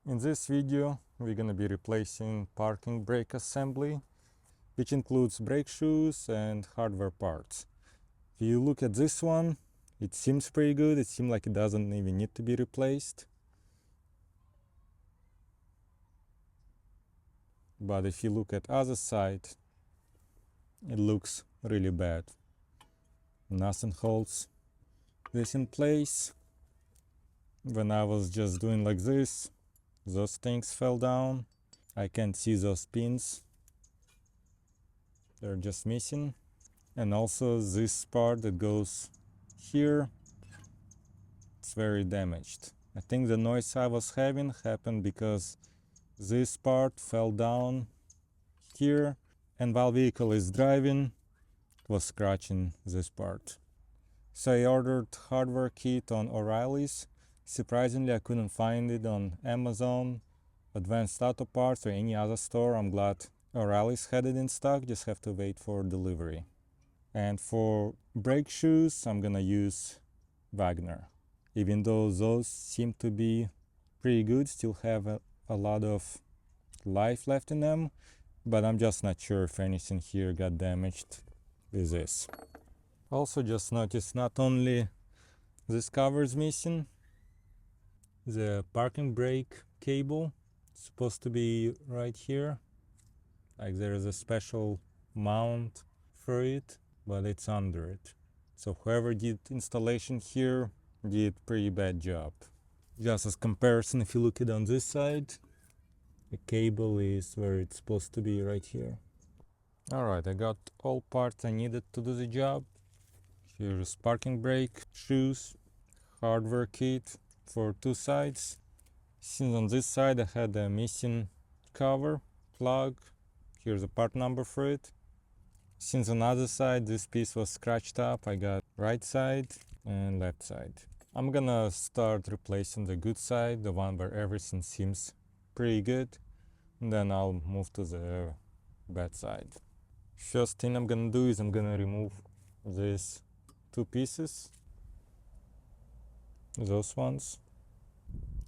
In this video, we're gonna be replacing parking brake assembly, which includes brake shoes and hardware parts. If you look at this one, it seems pretty good. It seems like it doesn't even need to be replaced. But if you look at other side, it looks really bad. Nothing holds this in place. When I was just doing like this, those things fell down. I can't see those pins. They're just missing. And also this part that goes here, it's very damaged. I think the noise I was having happened because this part fell down here, and while vehicle is driving, it was scratching this part. So I ordered hardware kit on O'Reilly's. Surprisingly, I couldn't find it on Amazon, Advanced Auto Parts, or any other store. I'm glad O'Reilly's had it in stock, just have to wait for delivery. And for brake shoes, I'm gonna use Wagner. Even though those seem to be pretty good, still have a lot of life left in them, but I'm just not sure if anything here got damaged with this. Also just noticed not only this cover is missing, the parking brake cable is supposed to be right here. Like there is a special mount for it, but it's under it. So whoever did installation here did pretty bad job. Just as comparison, if you look it on this side, the cable is where it's supposed to be, right here. Alright, I got all parts I needed to do the job. Here's parking brake, shoes, hardware kit for two sides. Since on this side I had a missing cover, plug, here's a part number for it. Since on the other side this piece was scratched up, I got right side and left side. I'm gonna start replacing the good side, the one where everything seems pretty good, and then I'll move to the bad side. First thing I'm gonna do is I'm gonna remove these two pieces, those ones.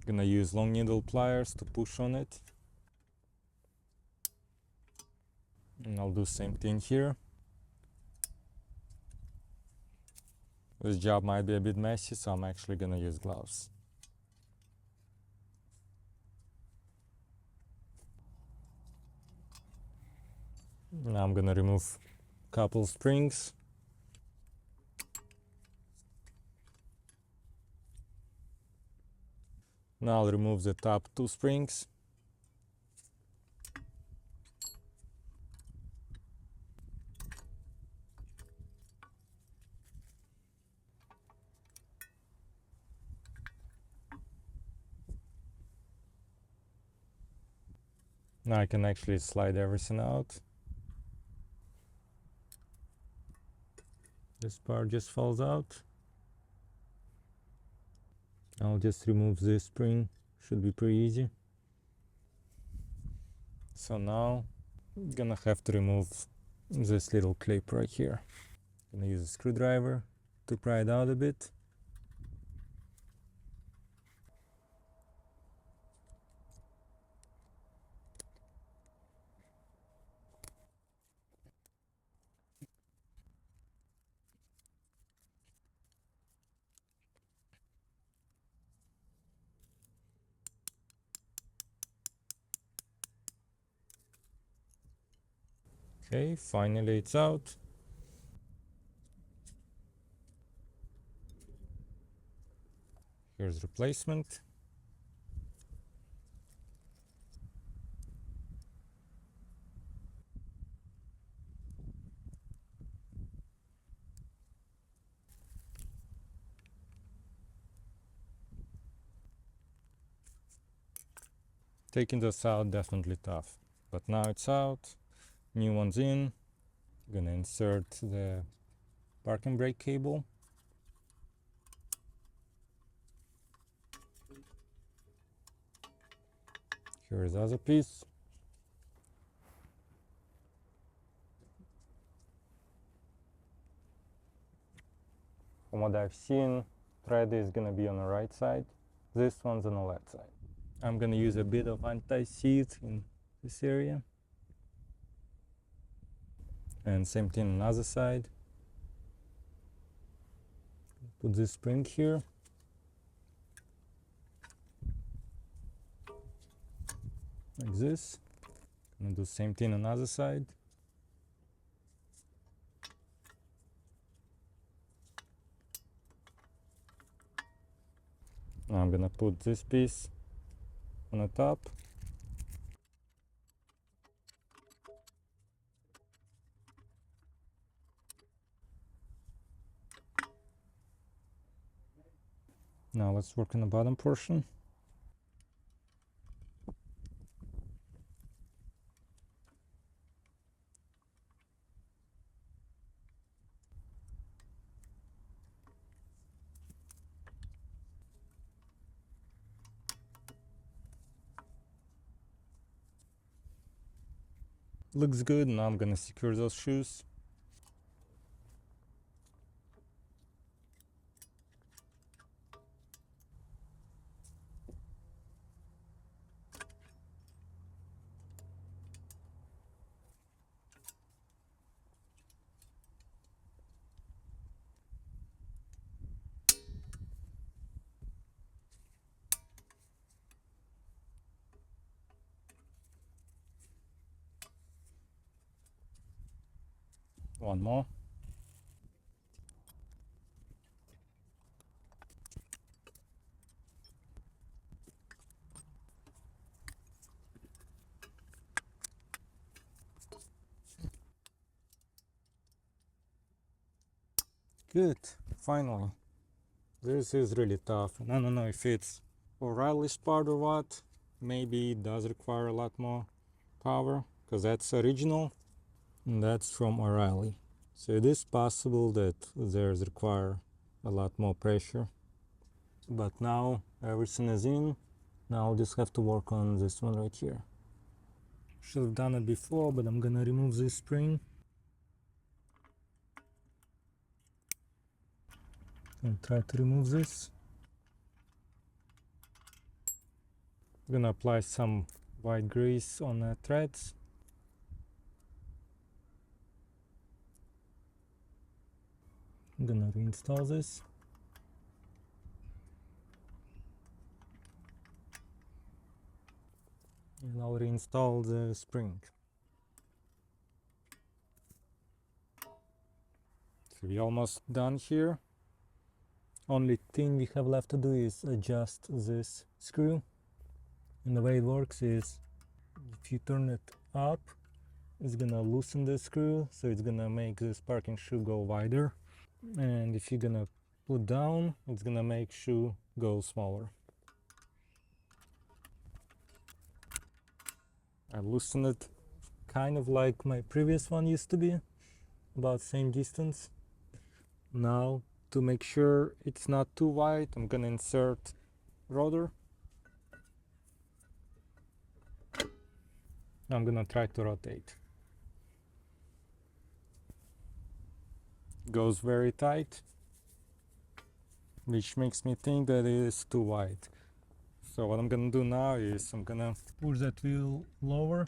Gonna use long needle pliers to push on it, and I'll do same thing here. This job might be a bit messy, so I'm actually gonna use gloves. Now I'm gonna remove a couple springs. Now I'll remove the top two springs. Now I can actually slide everything out. This part just falls out. I'll just remove this spring, should be pretty easy. So now I'm gonna have to remove this little clip right here. Gonna use a screwdriver to pry it out a bit. Okay, finally it's out. Here's replacement. Taking this out definitely tough, but now it's out. New one's in. Gonna insert the parking brake cable. Here's the other piece. From what I've seen, thread is gonna be on the right side. This one's on the left side. I'm gonna use a bit of anti-seat in this area. And same thing on the other side. Put this spring here. Like this. Gonna do same thing on the other side. Now I'm gonna put this piece on the top. Now let's work on the bottom portion. Looks good. Now I'm gonna secure those shoes. One more. Good, finally. This is really tough, and I don't know if it's O'Reilly's part or what. Maybe it does require a lot more power, because that's original, and that's from O'Reilly. So it is possible that theirs require a lot more pressure. But now everything is in. Now I'll just have to work on this one right here. Should have done it before, but I'm gonna remove this spring. And try to remove this. I'm gonna apply some white grease on the threads. I'm gonna reinstall this. And I'll reinstall the spring. So we're almost done here. Only thing we have left to do is adjust this screw. And the way it works is if you turn it up, it's gonna loosen the screw, so it's gonna make this parking shoe go wider. And if you're gonna put down, it's gonna make shoe go smaller. I loosened it kind of like my previous one used to be, about same distance. Now to make sure it's not too wide, I'm gonna insert rotor. I'm gonna try to rotate. Goes very tight, which makes me think that it is too wide. So what I'm gonna do now is I'm gonna push that wheel lower.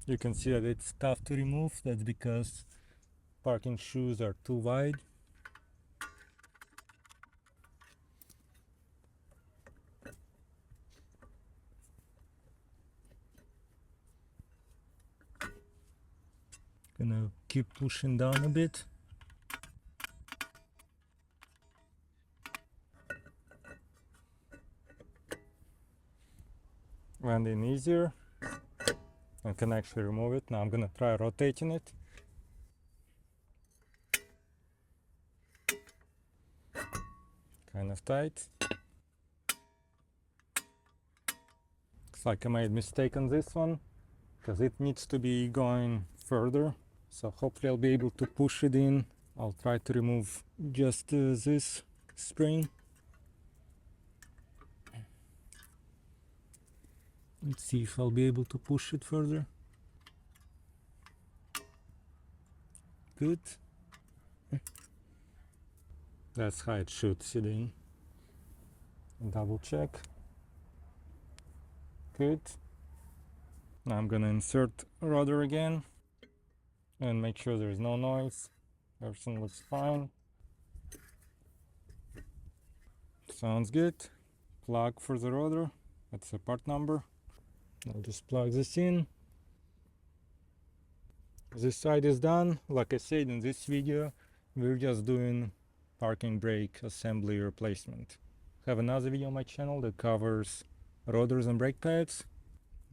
You can see that it's tough to remove. That's because parking shoes are too wide. Gonna keep pushing down a bit. Went in easier. I can actually remove it. Now I'm gonna try rotating it. Kind of tight. Looks like I made a mistake on this one, because it needs to be going further. So hopefully I'll be able to push it in. I'll try to remove just this spring. Let's see if I'll be able to push it further. Good. That's how it should sit in. Double check. Good. Now I'm gonna insert rudder again and make sure there's no noise. Everything looks fine. Sounds good. Plug for the rudder. That's the part number. I'll just plug this in. This side is done. Like I said in this video, we're just doing parking brake assembly replacement. I have another video on my channel that covers rotors and brake pads,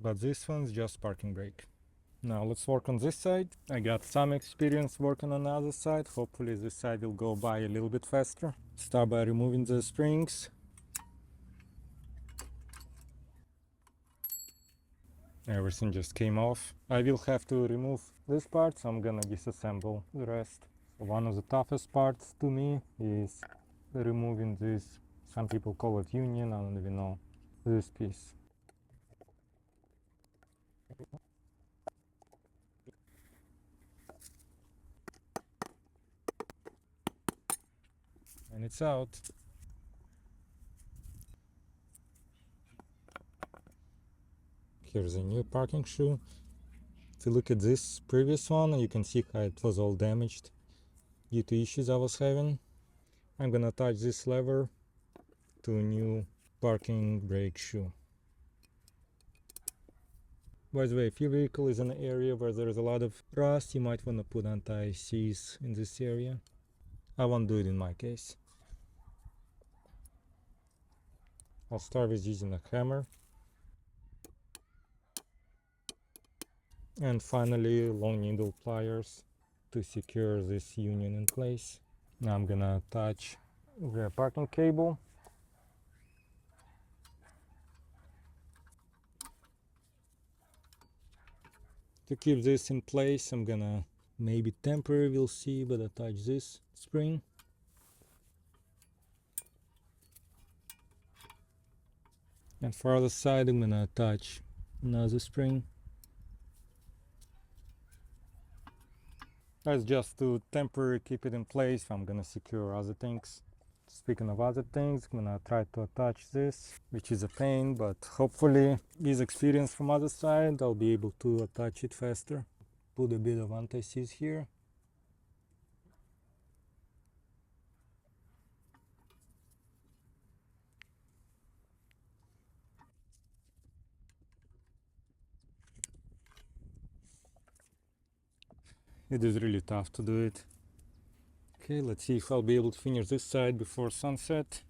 but this one's just parking brake. Now let's work on this side. I got some experience working on the other side. Hopefully this side will go by a little bit faster. Start by removing the springs. Everything just came off. I will have to remove this part, so I'm gonna disassemble the rest. So one of the toughest parts to me is removing this, some people call it union, I don't even know, this piece. And it's out. Here's a new parking shoe. If you look at this previous one, you can see how it was all damaged due to issues I was having. I'm gonna attach this lever to a new parking brake shoe. By the way, if your vehicle is in an area where there's a lot of rust, you might want to put anti-seize in this area. I won't do it in my case. I'll start with using a hammer. And finally, long needle pliers to secure this union in place. Now I'm gonna attach the parking cable. To keep this in place, I'm gonna maybe temporary, we'll see, but attach this spring. And for the side, I'm gonna attach another spring. That's just to temporarily keep it in place. I'm gonna secure other things. Speaking of other things, I'm gonna try to attach this, which is a pain, but hopefully with experience from other side, I'll be able to attach it faster. Put a bit of anti-seize here. It is really tough to do it. Okay, let's see if I'll be able to finish this side before sunset.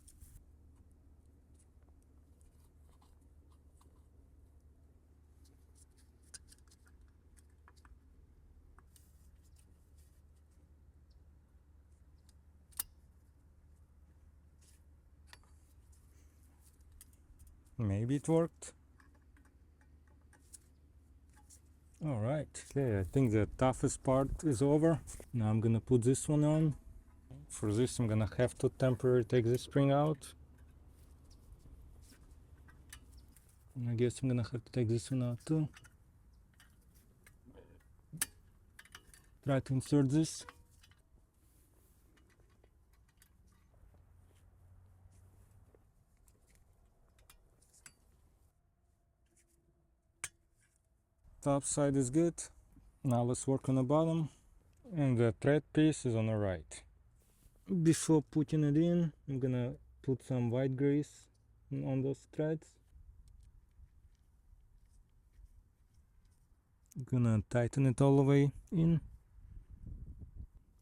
Maybe it worked. All right, okay, I think the toughest part is over. Now I'm gonna put this one on. For this, I'm gonna have to temporarily take this spring out. And I guess I'm gonna have to take this one out too. Try to insert this. Top side is good. Now let's work on the bottom. And the thread piece is on the right. Before putting it in, I'm gonna put some white grease on those threads. I'm gonna tighten it all the way in.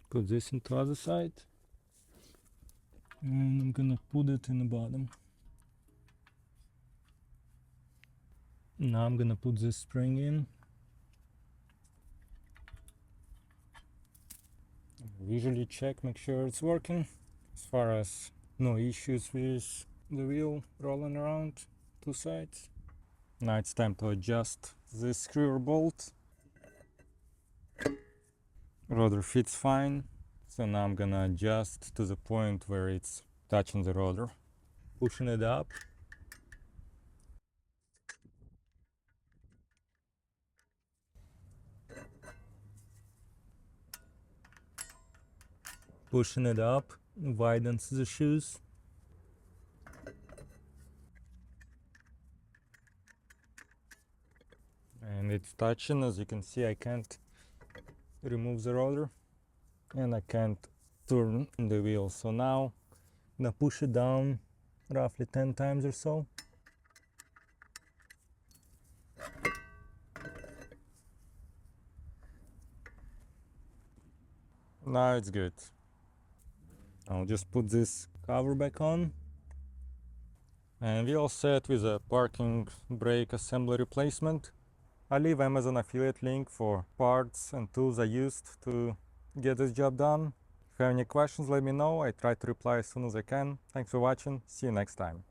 Put this into the other side. And I'm gonna put it in the bottom. Now I'm gonna put this spring in. Visually check, make sure it's working. As far as no issues with the wheel rolling around two sides. Now it's time to adjust this screw or bolt. Rudder fits fine. So now I'm gonna adjust to the point where it's touching the rudder. Pushing it up. Pushing it up widens the shoes. It's touching. As you can see, I can't remove the rotor and I can't turn the wheel. So now I'm gonna push it down roughly 10 times or so. Now it's good. I'll just put this cover back on. And we're all set with a parking brake assembly replacement. I'll leave Amazon affiliate link for parts and tools I used to get this job done. If you have any questions, let me know. I try to reply as soon as I can. Thanks for watching. See you next time.